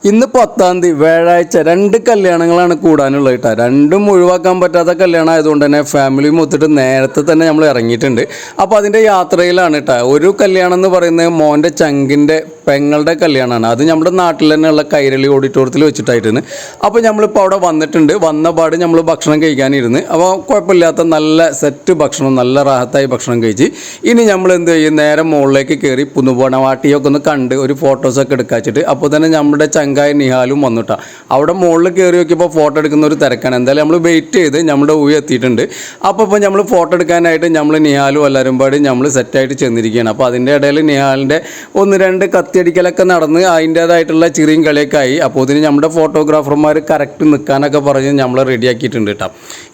ഇന്ന് 10-ാം തീയതി വ്യാഴാഴ്ച 2 കല്യാണങ്ങളാണ് കൂടാനുള്ളത് കേട്ടോ. രണ്ടും ഒഴിവാക്കാൻ പറ്റാത്ത കല്യാണം ആയതുകൊണ്ട് തന്നെ ഫാമിലി മൊത്തിട്ട് നേരത്തെ തന്നെ നമ്മൾ ഇറങ്ങിയിട്ടുണ്ട്. അപ്പോൾ അതിൻ്റെ യാത്രയിലാണ് കേട്ടോ. ഒരു കല്യാണം എന്ന് പറയുന്നത് മോൻ്റെ ചങ്കിൻ്റെ പെങ്ങളുടെ കല്യാണമാണ്. അത് നമ്മുടെ നാട്ടിൽ തന്നെയുള്ള കൈരളി ഓഡിറ്റോറിയത്തിൽ വെച്ചിട്ടായിട്ടാണ്. അപ്പോൾ നമ്മളിപ്പോൾ അവിടെ വന്നിട്ടുണ്ട്. വന്ന പാട് നമ്മൾ ഭക്ഷണം കഴിക്കാനിരുന്ന്. അപ്പോൾ കുഴപ്പമില്ലാത്ത നല്ല സെറ്റ് ഭക്ഷണം, നല്ല റാഹത്തായി ഭക്ഷണം കഴിച്ച് ഇനി നമ്മൾ എന്ത് ചെയ്യും, നേരെ മുകളിലേക്ക് കയറി പുതുമണവാട്ടിയൊക്കെ ഒന്ന് കണ്ട് ഒരു ഫോട്ടോസൊക്കെ എടുക്കാച്ചിട്ട് അപ്പോൾ തന്നെ നമ്മുടെ ചങ്കായ നിഹാലും വന്നിട്ടാ. അവിടെ മുകളിൽ കയറി നോക്കിയപ്പോൾ ഫോട്ടോ എടുക്കുന്ന ഒരു തിരക്കാണ്. എന്തായാലും നമ്മൾ വെയിറ്റ് ചെയ്ത് നമ്മുടെ ഊഴി എത്തിയിട്ടുണ്ട്. അപ്പോൾ ഇപ്പോൾ നമ്മൾ ഫോട്ടോ എടുക്കാനായിട്ട് നമ്മൾ നിഹാലും എല്ലാവരും പാടി നമ്മൾ സെറ്റായിട്ട് ചെന്നിരിക്കുകയാണ്. അപ്പോൾ അതിൻ്റെ ഇടയിൽ നിഹാലിൻ്റെ 1-2 കത്തിയടിക്കലൊക്കെ നടന്ന് അതിൻ്റേതായിട്ടുള്ള ചെറിയും കളിയൊക്കെ ആയി. അപ്പോൾ ഇതിന് നമ്മുടെ ഫോട്ടോഗ്രാഫർമാർ കറക്റ്റ് നിൽക്കാനൊക്കെ പറഞ്ഞ് നമ്മൾ റെഡിയാക്കിയിട്ടുണ്ട് കേട്ടോ.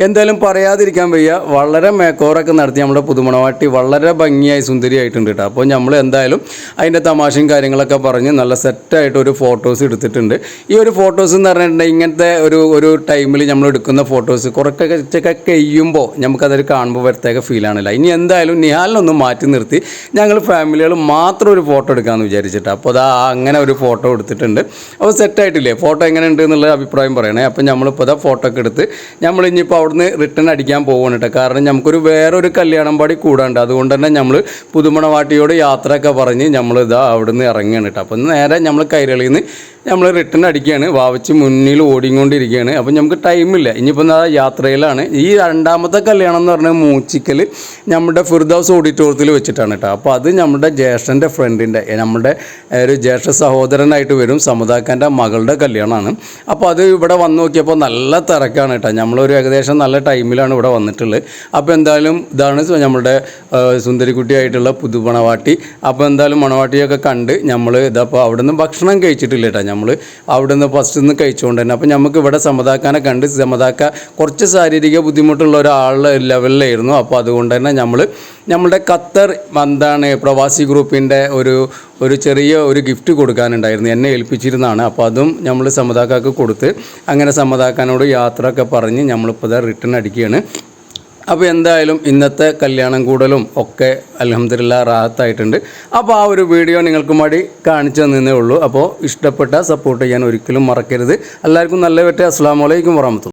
എന്തായാലും പറയാതിരിക്കാൻ വയ്യ, വളരെ മേക്കോറൊക്കെ നടത്തി നമ്മുടെ പുതുമണവാട്ടി വളരെ ഭംഗിയായി സുന്ദരിയായിട്ടുണ്ട് കേട്ടോ. അപ്പോൾ നമ്മൾ എന്തായാലും അതിൻ്റെ തമാശയും കാര്യങ്ങളൊക്കെ പറഞ്ഞ് നല്ല സെറ്റായിട്ട് ഒരു ഫോട്ടോസ് എടുത്തിട്ടുണ്ട്. ഈ ഒരു ഫോട്ടോസ് എന്ന് പറഞ്ഞിട്ടുണ്ടെങ്കിൽ ഇങ്ങനത്തെ ഒരു ടൈമിൽ നമ്മൾ എടുക്കുന്ന ഫോട്ടോസ് കുറച്ചൊക്കെ കഴിയുമ്പോൾ നമുക്കതൊരു കാണുമ്പോൾ പ്രത്യേക ഫീലാണല്ലോ. ഇനി എന്തായാലും നിഹാലിനൊന്ന് മാറ്റി നിർത്തി ഞങ്ങൾ ഫാമിലികൾ മാത്രം ഒരു ഫോട്ടോ എടുക്കാമെന്ന് വിചാരിച്ചിട്ട് അപ്പോൾ അതാ അങ്ങനെ ഒരു ഫോട്ടോ എടുത്തിട്ടുണ്ട്. അപ്പോൾ സെറ്റായിട്ടില്ലേ, ഫോട്ടോ എങ്ങനെ ഉണ്ട് എന്നുള്ള അഭിപ്രായം പറയണേ. അപ്പോൾ നമ്മളിപ്പോൾ അതാ ഫോട്ടോ ഒക്കെ എടുത്ത് നമ്മൾ ഇനിയിപ്പോൾ അവിടുന്ന് റിട്ടേൺ അടിക്കാൻ പോകുകയാണ് കേട്ടോ. കാരണം നമുക്കൊരു വേറൊരു കല്യാണം പാടി കൂടാണ്ട്, അതുകൊണ്ട് തന്നെ നമ്മൾ പുതുമണവാട്ടിയോട് യാത്രയൊക്കെ പറഞ്ഞ് നമ്മളിതാ അവിടുന്ന് ഇറങ്ങുകയാണ് കേട്ടോ. അപ്പോൾ നേരെ നമ്മൾ കൈരളിയിൽ നിന്ന് നമ്മൾ റിട്ടേൺ അടിക്കുകയാണ്. വാവച്ച് മുന്നിൽ ഓടിക്കൊണ്ടിരിക്കുകയാണ്. അപ്പം നമുക്ക് ടൈമില്ല, ഇനിയിപ്പോൾ യാത്രയിലാണ്. ഈ രണ്ടാമത്തെ കല്യാണം എന്ന് പറഞ്ഞാൽ മൂച്ചിക്കൽ നമ്മുടെ ഫിർദൗസ് ഓഡിറ്റോറിയത്തിൽ വെച്ചിട്ടാണ് കേട്ടോ. അപ്പോൾ അത് നമ്മുടെ ജ്യേഷ്ഠൻ്റെ ഫ്രണ്ടിൻ്റെ, നമ്മുടെ ഒരു ജ്യേഷ്ഠ സഹോദരനായിട്ട് വരും, സമതാക്കാൻ്റെ മകളുടെ കല്യാണമാണ്. അപ്പോൾ അത് ഇവിടെ വന്ന് നോക്കിയപ്പോൾ നല്ല തിരക്കാണ് കേട്ടോ. നമ്മളൊരു ഏകദേശം നല്ല ടൈമിലാണ് ഇവിടെ വന്നിട്ടുള്ളത്. അപ്പോൾ എന്തായാലും ഇതാണ് നമ്മുടെ സുന്ദരിക്കുട്ടിയായിട്ടുള്ള പുതുമണവാട്ടി. അപ്പോൾ എന്തായാലും മണവാട്ടിയൊക്കെ കണ്ട് നമ്മൾ ഇതപ്പോൾ അവിടെ നിന്ന് ഭക്ഷണം കഴിച്ചിട്ടില്ല കേട്ടോ. നമ്മൾ അവിടെ നിന്ന് ഫസ്റ്റ് നിന്ന് കഴിച്ചുകൊണ്ട് തന്നെ അപ്പോൾ നമുക്ക് ഇവിടെ സമതാക്കാനെ കണ്ട് സമതാക്ക കുറച്ച് ശാരീരിക ബുദ്ധിമുട്ടുള്ള ഒരാളുടെ ലെവലിലായിരുന്നു. അപ്പോൾ അതുകൊണ്ട് തന്നെ നമ്മളുടെ ഖത്തർ പ്രവാസി ഗ്രൂപ്പിൻ്റെ ഒരു ചെറിയ ഒരു ഗിഫ്റ്റ് കൊടുക്കാനുണ്ടായിരുന്നു, എന്നെ ഏൽപ്പിച്ചിരുന്നതാണ്. അപ്പോൾ അതും നമ്മൾ സമതാക്കാക്ക് കൊടുത്ത് അങ്ങനെ സമതാക്കാനോട് യാത്ര ഒക്കെ പറഞ്ഞ് നമ്മളിപ്പോൾ റിട്ടേൺ അടിക്കുകയാണ്. അപ്പോൾ എന്തായാലും ഇന്നത്തെ കല്യാണം കൂടലും ഒക്കെ അൽഹംദുലില്ലാഹ് റാഹത്തായിട്ടുണ്ട്. അപ്പോൾ ആ ഒരു വീഡിയോ നിങ്ങൾക്ക് വേണ്ടി കാണിച്ചു തന്നേ ഉള്ളൂ. അപ്പോൾ ഇഷ്ടപ്പെട്ട സപ്പോർട്ട് ചെയ്യാൻ ഒരിക്കലും മറക്കരുത്. എല്ലാവർക്കും നല്ല പറ്റേ. അസ്സലാമു അലൈക്കും വറഹ്മത്തുള്ളാഹി.